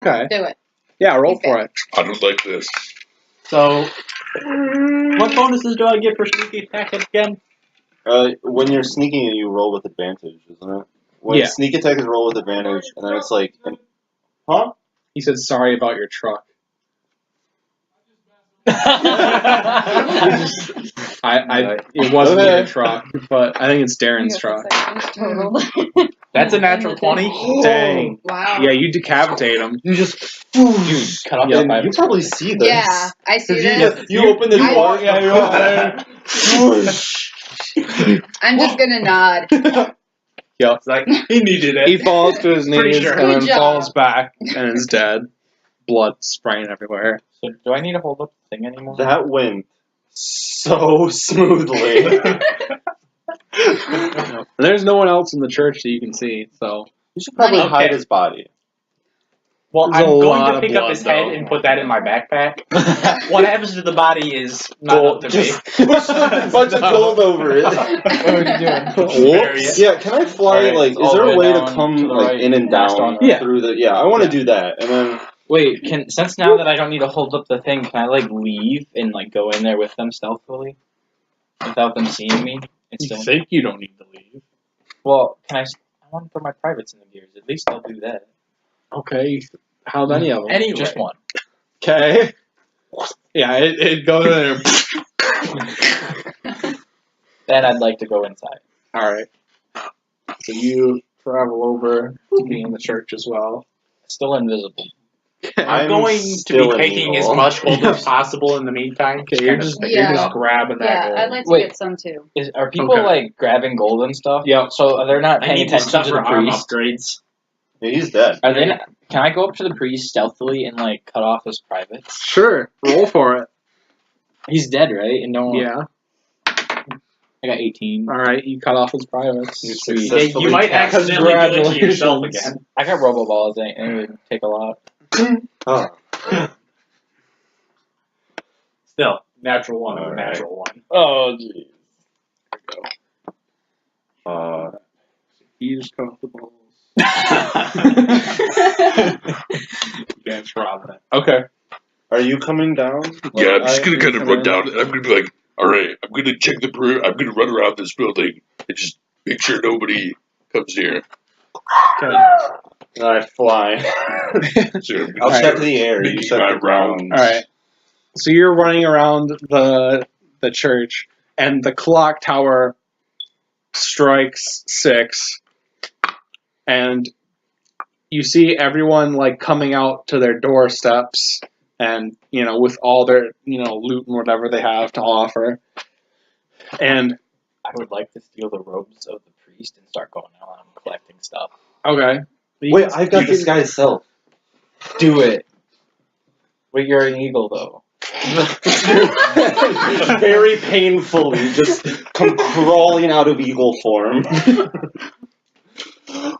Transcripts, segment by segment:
Okay. Do it. Yeah, roll for it. I don't like this. So, what bonuses do I get for sneaky attack again? When you're sneaking, you roll with advantage, isn't it? When sneak attack is roll with advantage, and then it's like, huh? He said sorry about your truck. It wasn't your truck, but I think it's Darren's truck. That's a natural 20? Dang. Wow. Yeah, you decapitate him. You just cut off and you probably see this. Yeah, I see this. You open the door. I'm just gonna nod. Yep. It's like, he needed it. He falls to his knees sure. and then Good job. falls back and is dead. Blood spraying everywhere. So, do I need to hold up the thing anymore? That went so smoothly. And there's no one else in the church that you can see, so You should probably Okay. hide his body. Well, There's I'm a going lot to of pick up blood, his head though. and put that in my backpack. What happens to the body is not up to me. Just push a bunch of gold over it. What are you doing? Whoops. Yeah, can I fly, Alright, like, all is there the a way way to down come, to the like, right. in and down Yeah. through the, I want to do that, and then, Wait, since now that I don't need to hold up the thing, can I like leave and like go in there with them stealthily without them seeing me? you think you don't need to leave. Well, I want to throw my privates in the gears. At least I'll do that. Okay. How many of them? Anyway. Just one. Okay. Yeah, it goes in there. Then I'd like to go inside. Alright. So you travel over to be in the church as well. Still invisible. I'm going to still be taking as evil. much gold as possible in the meantime. Okay, you're just grabbing that Yeah, gold. I'd like to Wait. get some too. Are people Okay. like grabbing gold and stuff? Yep. So they're not I paying need the attention stuff to for the arm priest? upgrades. Yeah, he's dead. Are they not, can I go up to the priest stealthily and like cut off his privates? Sure. Roll for it. He's dead, right? And no one. Yeah. I got 18. Alright, you cut off his privates. You Sweet. successfully You might cast- accidentally do it to Congratulations. yourself again. I got robo balls. It would take a lot. Oh. Still, natural one, Alright. natural one. Oh, jeez. You just cut off the balls. That's Robin. Okay. Are you coming down? Yeah, I'm just gonna I- kind of run down, and I'm gonna be like, all right, I'm gonna check the perimeter. I'm gonna run around this building and just make sure nobody comes here. Okay. And I fly. So I'm I'll gonna check the air. make You check my the ground. Alright. So you're running around the church, and the clock tower strikes 6, and you see everyone like coming out to their doorsteps, and with all their loot and whatever they have to offer. And I would like to steal the robes of the priest and start going out and collecting stuff. okay, Wait, I've got this guy's self. Do it. Wait, you're an eagle though. Very painfully, just come crawling out of eagle form.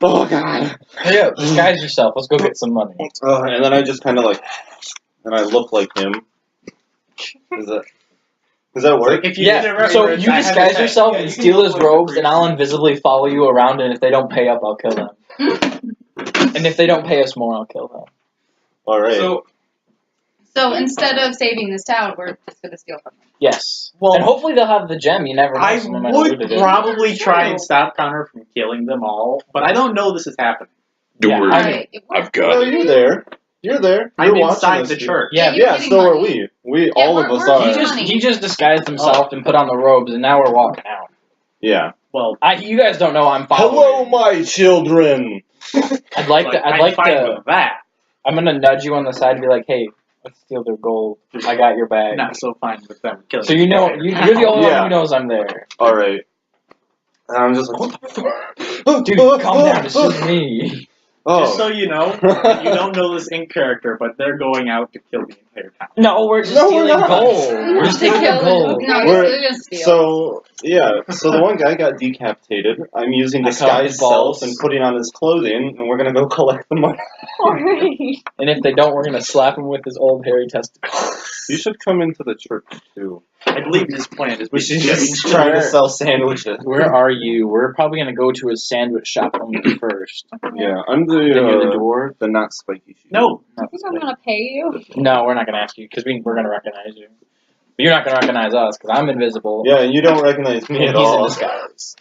Oh god. Yeah, disguise yourself. Let's go get some money. And then I just kind of and I look like him. Does that work? If you Yeah, did it so reference, you I have disguise a- yourself yeah, and you can steal look his like a robes, and priest. I'll invisibly follow you around, and if they don't pay up, I'll kill them. And if they don't pay us more, I'll kill them. All right. So instead of saving this town, we're just gonna steal from them. Yes. Well, And hopefully they'll have the gem. You never know. I so no matter who would it is. probably try and stop Connor from killing them all, but I don't know this is happening. Don't Yeah, worry, Alright. I've got Well, it. you're there. You're there. I'm You're inside watching the this. church. Yeah, you're Yeah, getting so are money. we. Yeah, All of us we're are. He money. just disguised himself and put on the robes, and now we're walking out. Yeah. Well, You guys don't know I'm following. Hello, my children. I'd like to. I'd I'm like fine to. with that. I'm gonna nudge you on the side and be like, "Hey, let's steal their gold. I got your bag." Not so fine with them killing. So you know, me. you're the only Yeah. one who knows I'm there. All right. And I'm just like, what the fuck? Dude, calm down. It's just me. Just so Oh. you know, you don't know this in character, but they're going out to kill the entire town. No, we're just No, we're stealing not. gold. We're just To stealing kill gold. No, We're- we're gonna steal. So so the one guy got decapitated. I'm using I cut off his disguise self balls. and putting on his clothing, and we're gonna go collect the money. And if they don't, we're gonna slap him with his old hairy testicles. You should come into the church too. I believe his plan is We should just try to sell sandwiches. Where are you? We're probably gonna go to a sandwich shop only first. Yeah, I'm Near the door. the not spiky shoe. No. I think I'm gonna pay you. No, we're not gonna ask you because we're gonna recognize you. But you're not gonna recognize us because I'm invisible. Yeah, and you don't recognize me And at he's in all. disguise.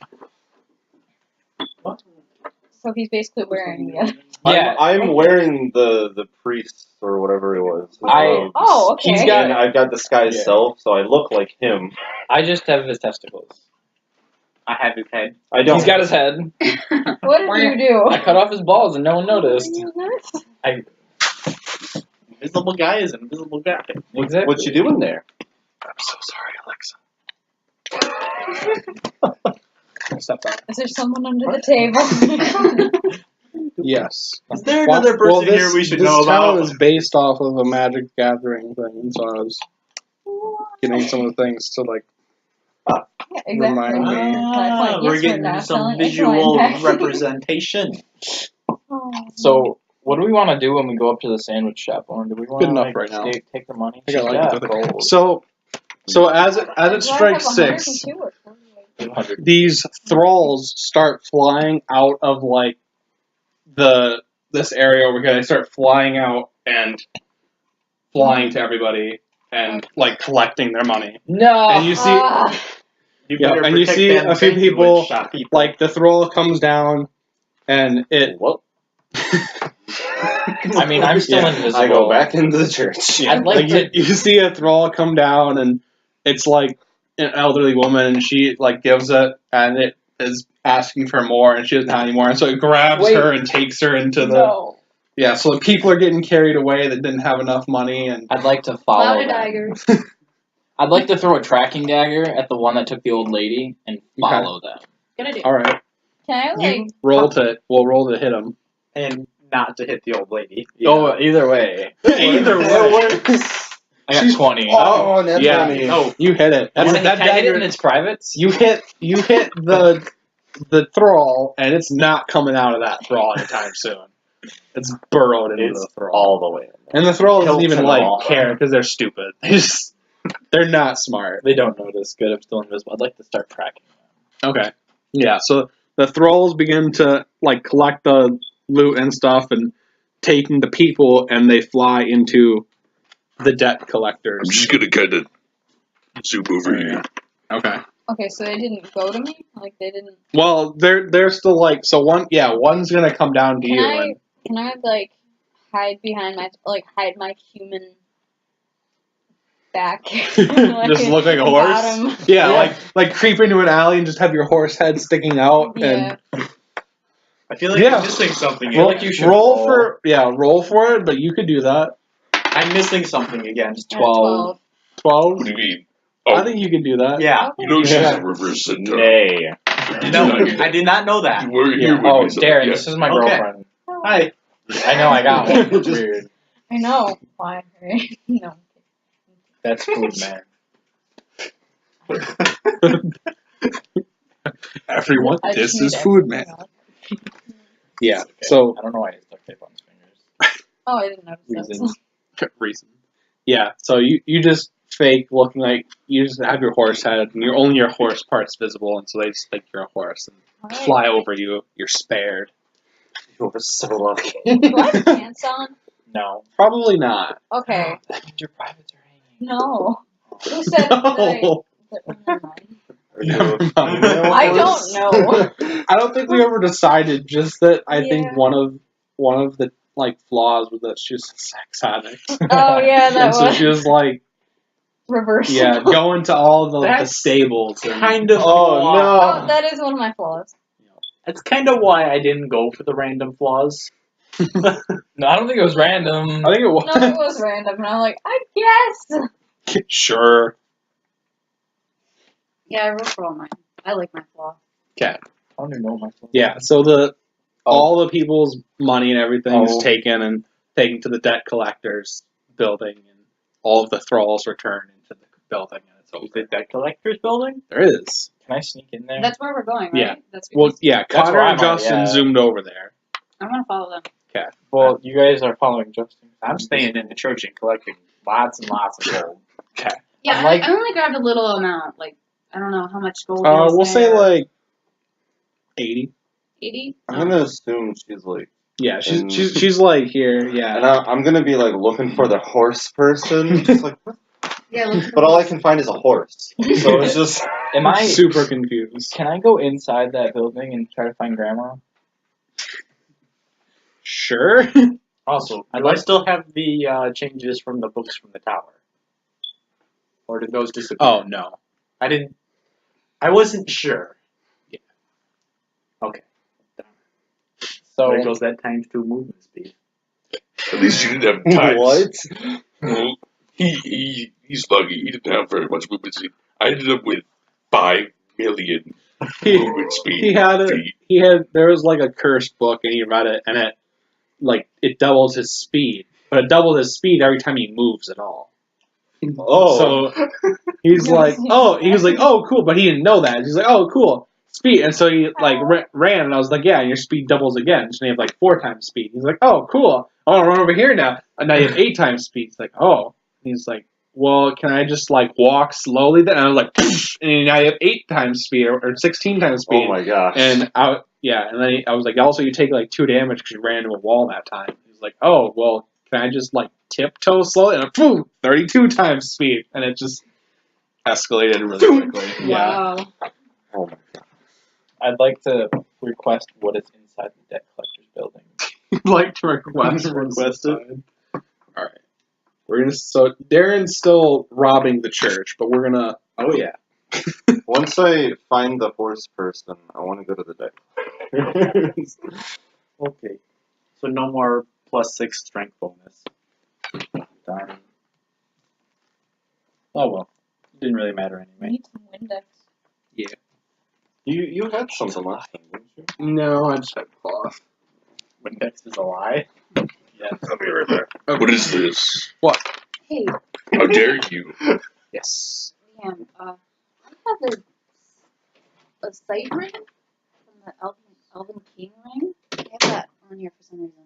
So he's basically wearing the. Yeah. I'm wearing the priest or whatever it was. his robes. Oh, okay. He's got- And I've got disguise Yeah. self, so I look like him. I just have his testicles. I have his head. I don't. He's got his head. What did you do? I cut off his balls and no one noticed. Invisible guy is an invisible guy. Exactly. What you doing there? I'm so sorry, Alexa. Stop that. Is there someone under the table? Yes. Is there another person here we should know This town about? is based off of a Magic Gathering thing, so I was getting some of the things to like. Yeah, exactly. Remind me. Ah, we're Yes, getting not some selling visual Bitcoin. representation. Oh. So, what do we want to do when we go up to the sandwich shop? Or do we want Good to enough right now. take the money? I got like yeah, the other- gold. So as it Do I have strikes 6, 102 or 48? 200. these thralls start flying out of like this area over here. They start flying out and flying to everybody and like collecting their money. No. And you see Ah, You Yeah, better and you protect see them a few sandwich people, shop people. like the thrall comes down and it What? I mean, I'm still Yeah, invisible. I go back into the church. I'd like to. you see a thrall come down and it's like an elderly woman and she like gives it and it is asking for more and she doesn't have any more and so it grabs Wait. her and takes her into the No. yeah. So the people are getting carried away that didn't have enough money and I'd like to follow Cloud of them. daggers. I'd like to throw a tracking dagger at the one that took the old lady and follow them. Good idea. all right, Can I like? roll to hit him. and not to hit the old lady. Oh, either way. Either way. I got 20. Oh, that's Yeah. funny. Oh, You hit it. Can That I hit it dagger. in its privates? You hit the thrall, and it's not coming out of that thrall anytime soon. It's burrowed into It's the thrall, all the way. and the thrall doesn't Hilton even like all. care because they're stupid. They're not smart. They don't notice. Good, I'm still invisible. I'd like to start tracking them. Okay, yeah. So the thralls begin to like collect the loot and stuff, and taking the people, and they fly into the debt collectors. I'm just gonna kind of zoom over here. Okay. Okay, so they didn't go to me. Like they didn't. Well, they're still like so one's gonna come down to Can you I? and Can I like hide behind hide my human back? just look like a horse. Bottom. Yeah, like creep into an alley and just have your horse head sticking out Yeah. and I feel like Yeah. I'm missing something. roll, again. you should roll roll. roll for it, but you could do that. I'm missing something again. 12. 12? What do you mean? I Oh, think you can do that. Yeah. you know she's Yeah. a reverse centaur. Nay. No, I did not know that. You were Yeah. here with Oh, me, so- Darren, yeah. this is my Okay. girlfriend. Hi. I know, I got one. Just- Weird. I know why. Right? No. That's food, man. Everyone, I this just is need food, everything man. else. Yeah. Okay. So I don't know why he's duct tape on his fingers. Oh, I didn't notice Reasons. reason. Yeah. So you just fake looking like you just have your horse head and only your horse part's visible, and so they just think you're a horse and that. fly over you. You're spared. You were so lucky. Do I have pants on? No. Probably not. Okay. That means your privates are hanging. No. Who said that? No. Never mind. Are you Never a mind. female I horse? don't know. I don't think we ever decided. Just that I think Yeah. one of the like flaws was that she was a sex addict. Oh yeah, that and so was she was like, reverse. yeah, going to all the That's stables. And, Kind of. Oh, Oh, no. that is one of my flaws. That's kind of why I didn't go for the random flaws. No, I don't think it was random. I think it was. No, it was random, and I'm like, I guess. Sure. Yeah, I wrote for all mine. I like my flaw. Okay. I don't even know my phone. Yeah. So all the people's money and everything is Oh. taken to the debt collectors building, and all of the thralls return into the building. And it's Is over. it that collector's building? There is. Can I sneak in there? That's where we're going, right? Yeah. That's Well, because yeah. That's Connor where and I'm at, Justin yeah. zoomed over there. I want to follow them. Well, you guys are following Justin. I'm staying in the church and collecting lots and lots of gold. Yeah, Like- I only grabbed a little amount. Like, I don't know how much gold there was We'll say there. like 80. 80? I'm gonna assume she's like, Yeah, she's And- she's like here. Yeah. and I'm gonna be like looking for the horse person. Just like, Yeah, let's but all I can find is a horse. So it's just. Am I super confused? Can I go inside that building and try to find Grandma? Sure. Also, I'd do I like- still have the changes from the books from the tower? Or did those disappear? Oh no. I didn't. I wasn't sure. Yeah. Okay. So There goes that times 2 movement speed. At least you didn't have time. What? Well, he's lucky. He didn't have very much movement speed. I ended up with 5 million He, movement speed. he had a, feet. he had there was like a cursed book and he read it and it doubles his speed, but it doubled his speed every time he moves at all. Oh. So he's like, oh cool, but he didn't know that. He's like, oh cool, speed, and so he like ran, and I was like, yeah, and your speed doubles again, so you have like 4 times speed. He's like, oh cool, I want to run over here now, and now you have 8 times speed. He's like, oh, he's like, well, can I just like walk slowly then? And I was like, and now you have 8 times speed or 16 times speed. Oh my gosh. And and then I was like, also you take like 2 damage because you ran into a wall that time. He's like, oh well, can I just like tiptoe slowly? And boom, 32 times speed, and it just escalated really quickly. Yeah. Wow. Oh my god. I'd like to request what is inside the debt collector's building. Like to request it. All right, we're gonna. So Darren's still robbing the church, but we're gonna. Oh, yeah. Once I find the horse person, I want to go to the deck. Okay. So no more +6 strength bonus. Darn. Oh well. Didn't really matter I anyway. need some Windex. You had something last time, didn't you? No, I just had cloth. Windex is a lie. Yeah. I'll be right back. What is this? Hey, How dare you? Yes. Liam, I have a sight ring from the Elven King ring. I have that on here for some reason.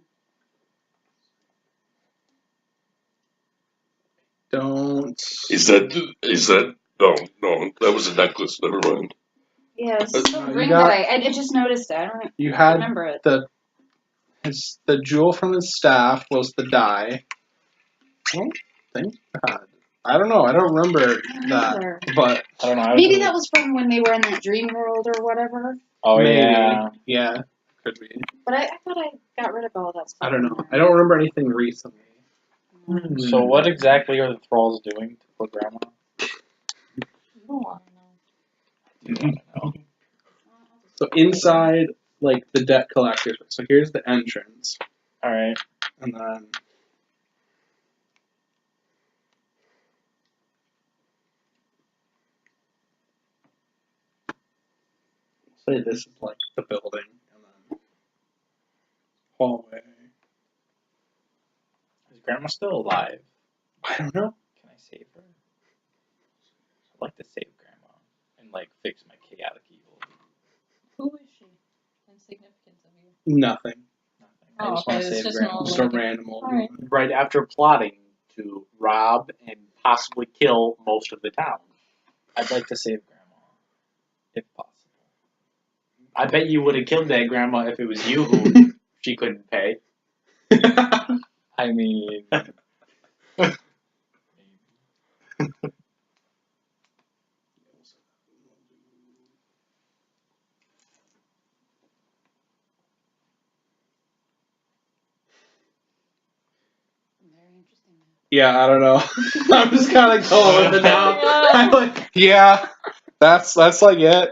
Don't. Is that? No, that was a necklace. Never mind. Yeah, it's just a You ring got- that I just noticed it. I don't You had remember it. the jewel from his staff was the die. Oh, thank God. I don't know. I don't remember I don't that, remember. but I don't know. I was Maybe really- that was from when they were in that dream world or whatever. Oh maybe. yeah. Yeah, could be. But I thought I got rid of all that stuff. I don't know. I don't remember anything recently. So what exactly are the thralls doing to poor Grandma? Oh, Do you want to know? So inside, like the debt collectors. So here's the entrance, All right. and then say this is like the building, and then hallway. Is Grandma still alive? I don't know. Can I save her? I'd like to save Grandma and like fix my chaotic evil. Who is she? In significance of you? Nothing. Nothing. I Oh, just okay, want to it's save just Grandma. normal. Just a random old Alright. woman. Right after plotting to rob and possibly kill most of the town. I'd like to save Grandma, if possible. I bet you would have killed that grandma if it was you who she couldn't pay. I mean, Very interesting. Yeah, I don't know. I'm just kind of going with it now. I'm like, yeah, that's like it.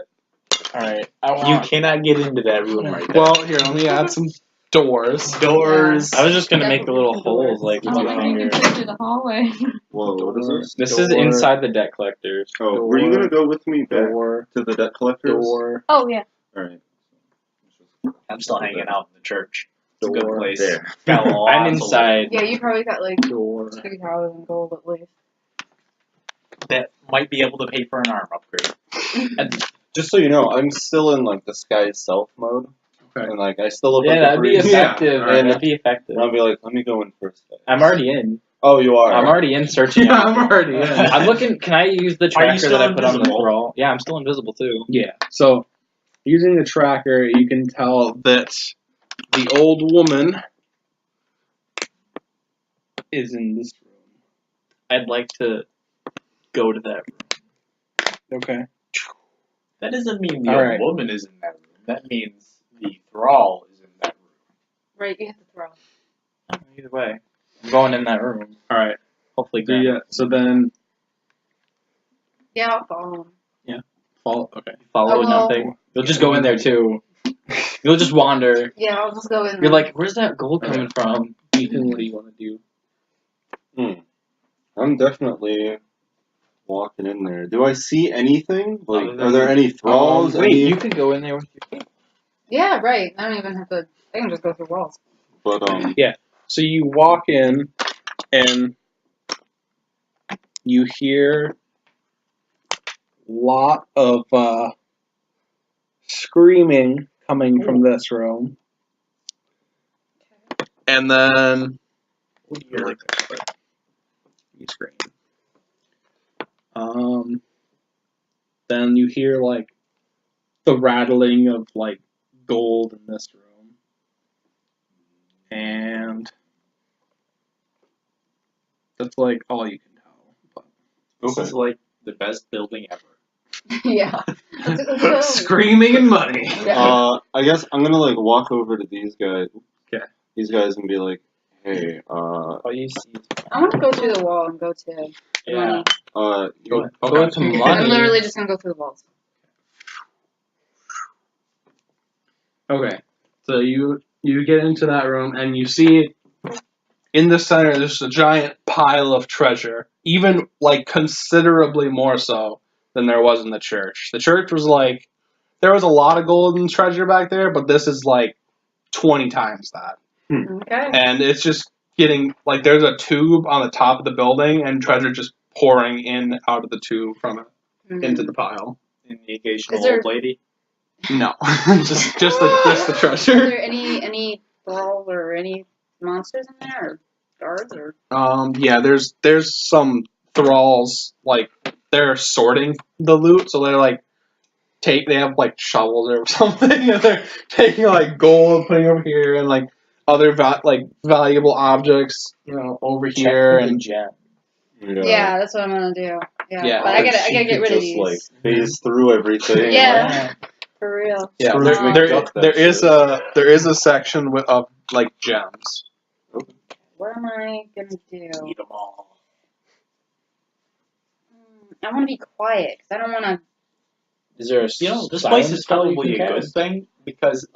all right. I You want. cannot get into that room right there. Well, here, let me add some doors. Doors. I was just gonna make the little holes like with Oh, my I think you finger. can fit through the hallway. Whoa, what is this? This is Door. inside the debt collectors. Oh, were you gonna go with me back Door. to the debt collectors? Door. Oh, yeah. Alright. I'm still hanging out in the church. It's a good Door. place. There. Got lots I'm of inside. Yeah, you probably got like Door. 2,000 gold at least. that might be able to pay for an arm upgrade. Just so you know, I'm still in like the sky self mode. Okay. And like I still look Yeah, like that'd be priest. effective. Yeah, alright. That'd be effective. And I'll be like, let me go in first. I'm already in. Oh, you are. I'm already in searching. Yeah, I'm already in. I'm looking. Can I use the Are you tracker still that I put on the invisible? thrall? Yeah, I'm still invisible too. Yeah. So, using the tracker, you can tell that the old woman is in this room. I'd like to go to that room. Okay. That doesn't mean the All old right. woman is in that room. That means the thrall is in that room. Right, you hit the throw. Either way, I'm going in that room. All right. Hopefully, So, yeah. So then, Yeah, I'll follow him. follow. Okay. follow Oh, well. nothing. You'll just go in there too. You'll just wander. Yeah, I'll just go in there. You're like, where's that gold coming Okay. from? Ethan, what do you want to do? I'm definitely walking in there. Do I see anything? Like, Other than- are there any thralls? Wait, any... you can go in there with your feet. Yeah, right. I don't even have to. I can just go through walls. But So you walk in, and you hear a lot of screaming coming from this room, and then you scream. Then you hear like the rattling of like gold in this room, and that's like all you can tell. But This is like the best building ever. Yeah. Let's go. screaming and money. Yeah. I guess I'm gonna like walk over to these guys. Okay. These guys and be like, hey, Oh, you see. I want to go through the wall and go to the Yeah. money. you, Go to I'm money. literally just gonna go through the walls. Okay, so you get into that room and you see in the center there's a giant pile of treasure, even like considerably more so than there was in the church. The church was like there was a lot of gold and treasure back there, but this is like 20 times that. Okay. And it's just getting like there's a tube on the top of the building and treasure just pouring in out of the tube from it into the pile. In the occasional Is there- old lady. No, just the Are treasure. there any thralls or any monsters in there, or guards, or? Yeah, there's some thralls like they're sorting the loot, so they're like they have like shovels or something, and they're taking like gold, putting over here, and like other valuable objects, over here, and gem. Yeah, that's what I'm gonna do. Yeah, Yeah. but I gotta get rid of just these. like phase through everything. Yeah. For real. yeah, Scrooge McDuck that there is a section of like gems. What am I gonna do? Eat them all. I want to be quiet because I don't want to. Is there a This silence place is spell you probably a can good cast? thing because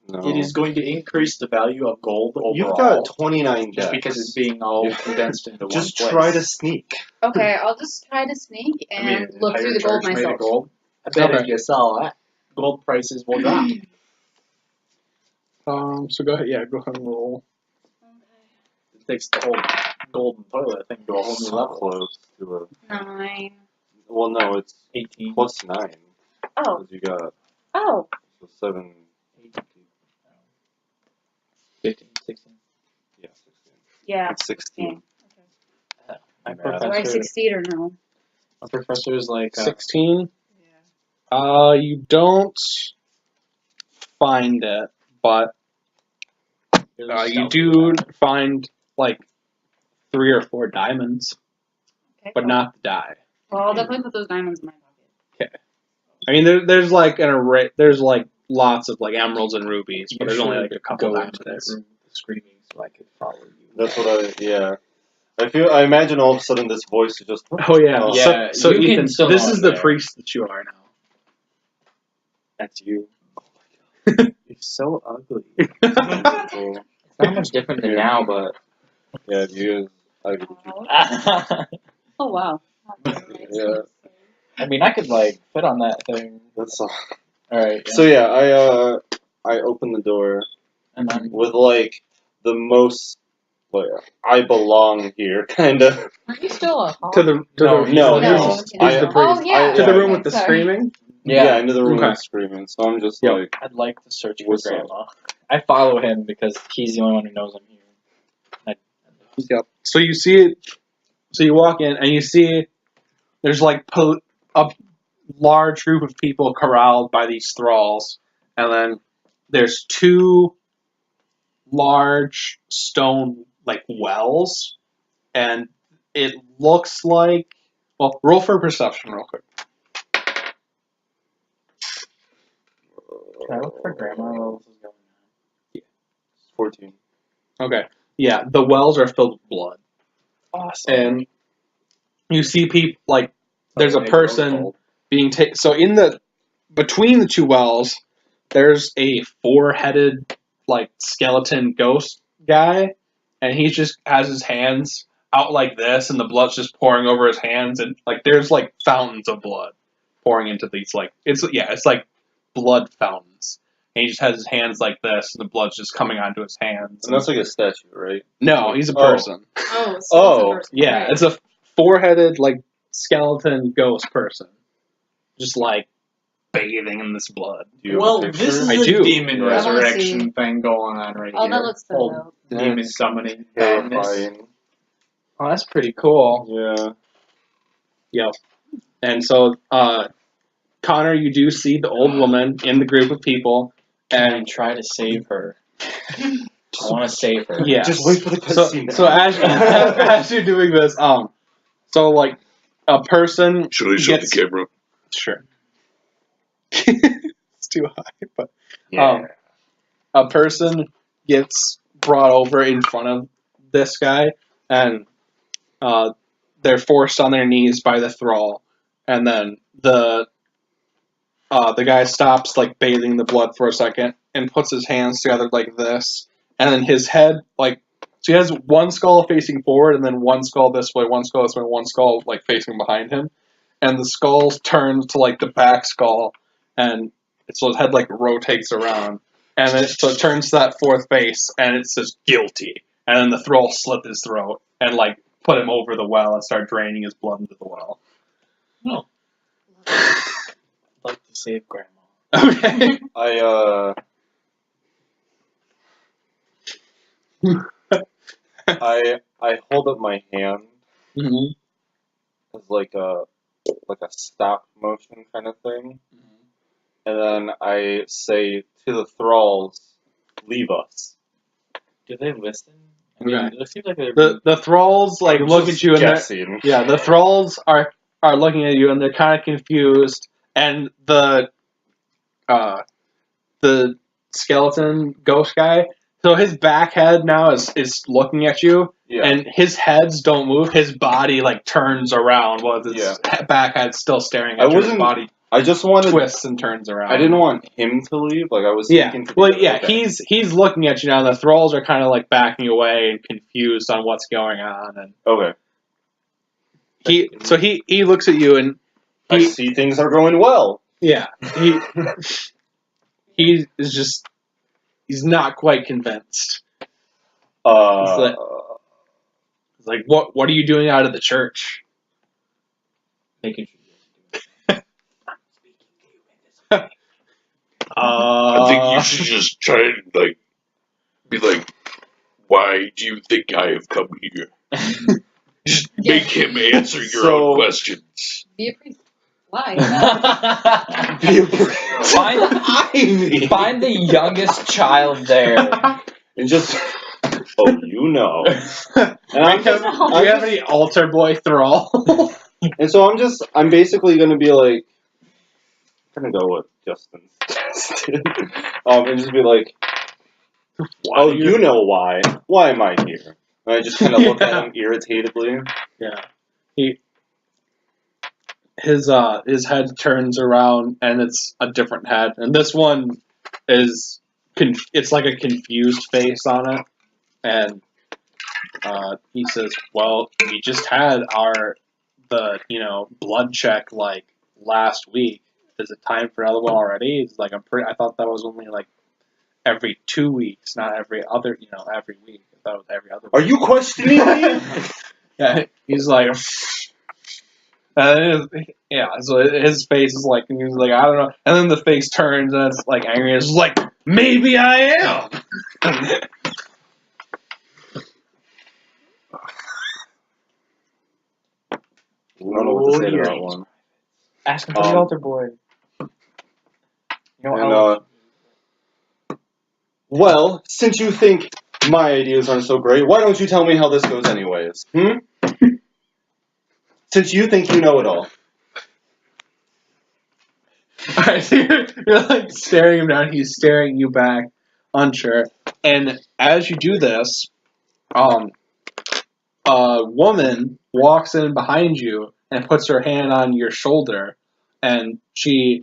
No. it is going to increase the value of gold overall. You've got 29 just decks. because it's being all condensed into Just one place. try to sneak. Okay, I'll just try to sneak and I mean, look entire through the gold church made of myself. gold. I bet Okay. if you sell that, gold prices will drop. So go ahead, go ahead and roll. It takes the whole golden toilet thing to a whole new So level. close to a. 9. Well, no, it's 18. plus 9. Oh, 'Cause you got oh. so 7. 15, 16. Yeah, 16. Yeah. It's 16. My Yeah. Do I professor, succeed or no? my professor is like 16. Yeah. You don't find it, but you do find like 3 or 4 diamonds, Okay. but not the die. Well, I'll definitely put those diamonds in my pocket. I mean, there's like an array. There's like lots of like emeralds and rubies, but there's only like a couple go diamonds. into that room screaming so I could follow you. That's what I imagine all of a sudden this voice is just. Oh yeah, Yeah, So you can Ethan, still this go is in the there. priest that you are now. That's you. You're so ugly. Cool. It's not much different than now, but Yeah, you guys. Oh, wow. Yeah. I mean, I could like fit on that thing. That's all. All right. So yeah, I open the door And then with like the most like I belong here kind of. Aren't you still a hawk? To the No, No. he's the priest. Oh, yeah. To the yeah. room with the Sorry. screaming. Yeah, into the room Okay. with screaming. So I'm just Yep. like, I'd like to search for What's up? Grandma. I follow him because he's the only one who knows I'm here. Yep. So you see it. So you walk in and you see there's like a large group of people corralled by these thralls, and then there's two large stone like wells, and it looks like. Well, roll for perception real quick. Can I look for grandma while this is going on? 14. Okay. Yeah, the wells are filled with blood, Awesome. and you see people like there's a Okay, person roll. being taken. So between the two wells, there's a four-headed like skeleton ghost guy, and he just has his hands out like this, and the blood's just pouring over his hands, and like there's like fountains of blood pouring into these like it's like blood fountains. And he just has his hands like this, and the blood's just coming onto his hands. And that's like a statue, right? No, he's a Oh. person. Oh, so Oh, it's a person. Yeah, Right. it's a four-headed like skeleton ghost person, just like bathing in this blood. Do you have a Well, picture? this is I a do. demon Yeah. I wanna resurrection see. thing going on right Oh, here. that looks good, Whole though. demon That's summoning madness. terrifying. Oh, that's pretty cool. Yeah. Yep. And so, Connor, you do see the old woman in the group of people, And and try to save her. I want to save her. yeah. Just wait for the cutscene. So as you're doing this, so like a person Should I show gets the camera? sure. It's too high, but a person gets brought over in front of this guy, and they're forced on their knees by the thrall, and then the guy stops like bathing the blood for a second and puts his hands together like this, and then his head like so he has one skull facing forward and then one skull this way, one skull this way, one skull like facing behind him, and the skull turns to like the back skull, and so his head like rotates around, and then so it turns to that fourth face, and it says guilty, and then the thrall slit his throat and like put him over the well and start draining his blood into the well. I'd like to save grandma. Okay. I hold up my hand Mm-hmm. as like a stop motion kind of thing, and then I say to the thralls, "Leave us." Do they listen? I mean, Okay. it seems like they're. The thralls like I'm look just at you and they're guessing. yeah, the thralls are looking at you and they're kind of confused, and the skeleton ghost guy. So his back head now is looking at you, Yeah. and his heads don't move. His body like turns around while his back head's still staring at you. His body I just wanted. twists and turns around. I didn't want him to leave. Like I was Yeah. thinking. Well, to yeah. okay. He's looking at you now. The thralls are kind of like backing away and confused on what's going on, and Okay. he looks at you and I see things are going well. yeah he is just he's not quite convinced. He's like, what are you doing out of the church? making sure. I think you should just try and like be like, why do you think I have come here? Just make him answer your own questions. Be a priest. Why? Find the youngest child there. And just you know. And Do you have any altar boy thrall? And so I'm basically gonna be like, I'm gonna go with Justin's and just be like, oh, you know why? Why am I here? And I just kind of look at him irritatedly. Yeah, his head turns around and it's a different head, and this one is it's like a confused face on it, and he says, "Well, we just had the blood check like last week. Is it time for another one already?" It's like I thought that was only like every 2 weeks, not every other every week. I thought it was every other week. Are you questioning me? Yeah, he's like, so his face is like, and he's like, I don't know, and then the face turns and it's like angry. It's like, maybe I am. I don't know what to say to that one. Ask him for the altar boy. You know And, well, since you think my ideas aren't so great, why don't you tell me how this goes anyways? Since you think you know it all. Alright, so you're like staring him down, he's staring you back, unsure. And as you do this, a woman walks in behind you and puts her hand on your shoulder, and she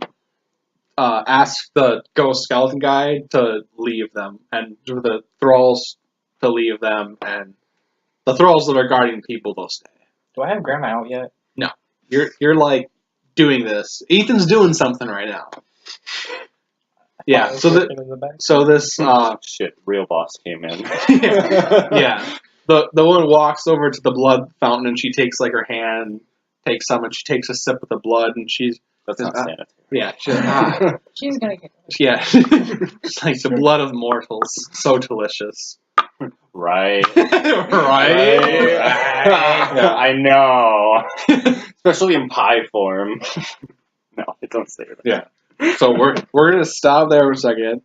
asks the ghost skeleton guy to leave them, and the thralls to leave them, and the thralls that are guarding people, they'll stay. Do I have Grandma out yet? No. You're like doing this. Ethan's doing something right now. Yeah, so this shit, real boss came in. yeah. The woman walks over to the blood fountain and she takes like her hand, takes some, and she takes a sip of the blood and she's That's not sanitary. yeah, she's like, She's gonna get. yeah. It's like the blood of mortals, so delicious. Right. Right. Yeah, I know. Especially in pie form. No, don't say that. Yeah. So we're gonna stop there for a second.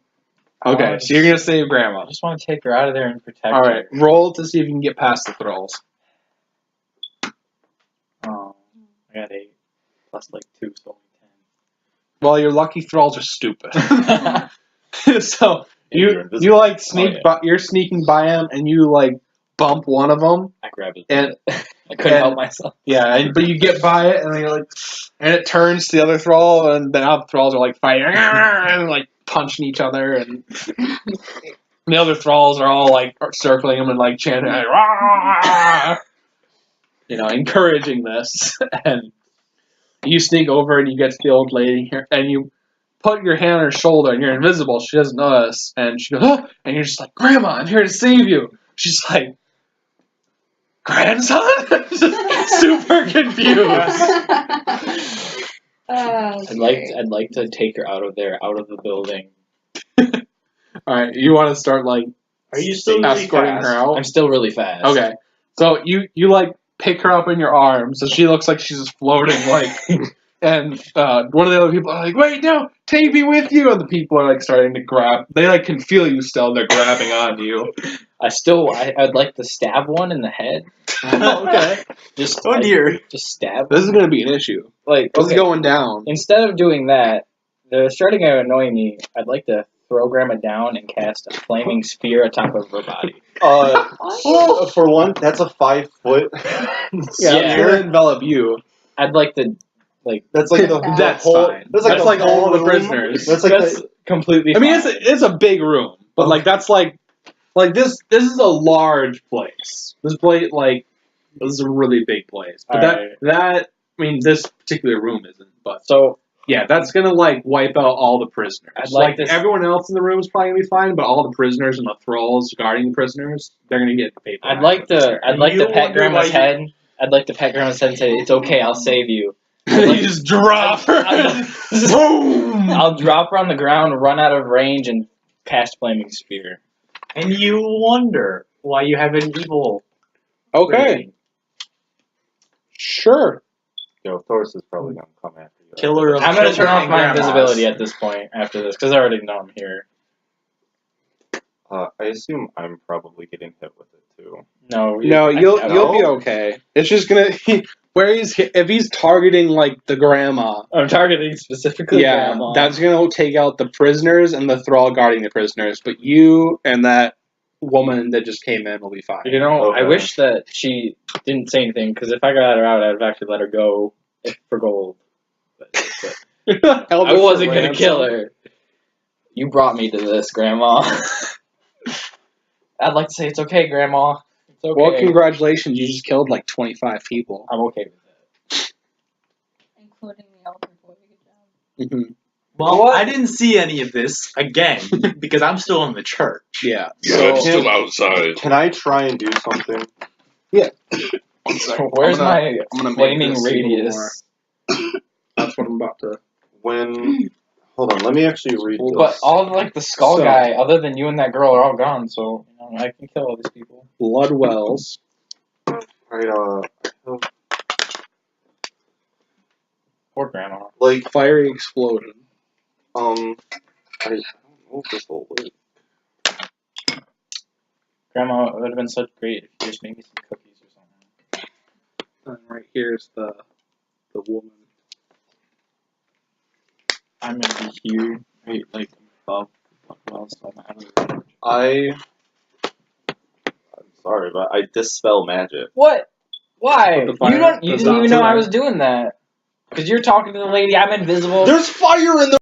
Okay, so you're gonna save Grandma. I just want to take her out of there and protect her. All right, roll to see if you can get past the thralls. Oh, I got 8 plus like 2, so 10. Well, your lucky thralls are stupid. So you like sneak by, you're sneaking by him and you like bump one of them. I grabbed it. And I couldn't help myself. Yeah, but you get by it and then you're like, and it turns to the other thrall and then other thralls are like fighting and like punching each other and the other thralls are all like circling him and like chanting, like, "Rah!" You know, encouraging this. And you sneak over and you get to the old lady here and you put your hand on her shoulder and you're invisible. She doesn't notice. And she goes, oh! And you're just like, Grandma, I'm here to save you. She's like, grandson? Super confused. I'd like to take her out of there, out of the building. Alright, you want to start like Are you still really escorting fast? her out? I'm still really fast. Okay. So you like pick her up in your arms, so she looks like she's just floating like and one of the other people are like, wait, no, take me with you, and the people are like starting to grab, they like can feel you still, they're grabbing on you. I'd like to stab one in the head. Okay. Just Oh dear. just stab. This is gonna be an issue. Like This is going down. Instead of doing that, they're starting to annoy me. I'd like to throw Grandma down and cast a flaming spear atop of her body. For one, that's a 5 foot. Yeah, it's Yeah. gonna envelop you. I'd like to That's like the That's whole. fine. That's That's like all whole the room. prisoners. That's like That's completely. I mean, fine. it's a big room, but like that's like this is a large place. This is a really big place. But Alright. that I mean, this particular room isn't. But So yeah, that's gonna like wipe out all the prisoners. I'd like this- everyone else in the room is probably gonna be fine, but all the prisoners and the thralls guarding the prisoners, they're gonna get paid. I'd like to You pet wonder Grandma's why head. I'd like to pet Grandma's head and say, "It's okay, I'll save you." you just drop her. Boom! I'll drop her on the ground, run out of range, and cast flaming spear. And you wonder why you have an evil. Okay, rating. sure. Yo, Thor's is probably gonna come after you. Killer of I'm gonna turn off my grandmas. invisibility at this point after this because I already know I'm here. I assume I'm probably getting hit with it too. No, You'll be okay. It's just gonna if he's targeting like the grandma. I'm targeting specifically Yeah, Grandma. that's gonna take out the prisoners and the thrall guarding the prisoners. But you and that woman that just came in will be fine. You know, I Okay. wish that she didn't say anything because if I got her out, I'd have actually let her go for gold. But I wasn't gonna kill her. You brought me to this, Grandma. I'd like to say it's okay, Grandma. It's okay. Well, congratulations! You just killed like 25 people. I'm okay with that. Including the elder boy. Good job. Mm-hmm. Well, I didn't see any of this again because I'm still in the church. Yeah. Yeah, I'm still outside. Can I try and do something? Where's my I'm gonna make flaming this even radius? That's what I'm about to. When hold on, let me actually read this. But all of like the skull So- guy, other than you and that girl, are all gone. So you know, I can kill all these people. Blood wells. Right, Poor grandma. Like, Fiery explosion. I don't know if this will work. Grandma, it would have been so great if you just made me some cookies or something. And right here's the woman. I'm gonna be here, right, like above the well, so I'm out of the range. I'm sorry, but I dispel magic. What? Why? The fire You does didn't not even know I fire. was doing that. Because you're talking to the lady, I'm invisible. There's fire in the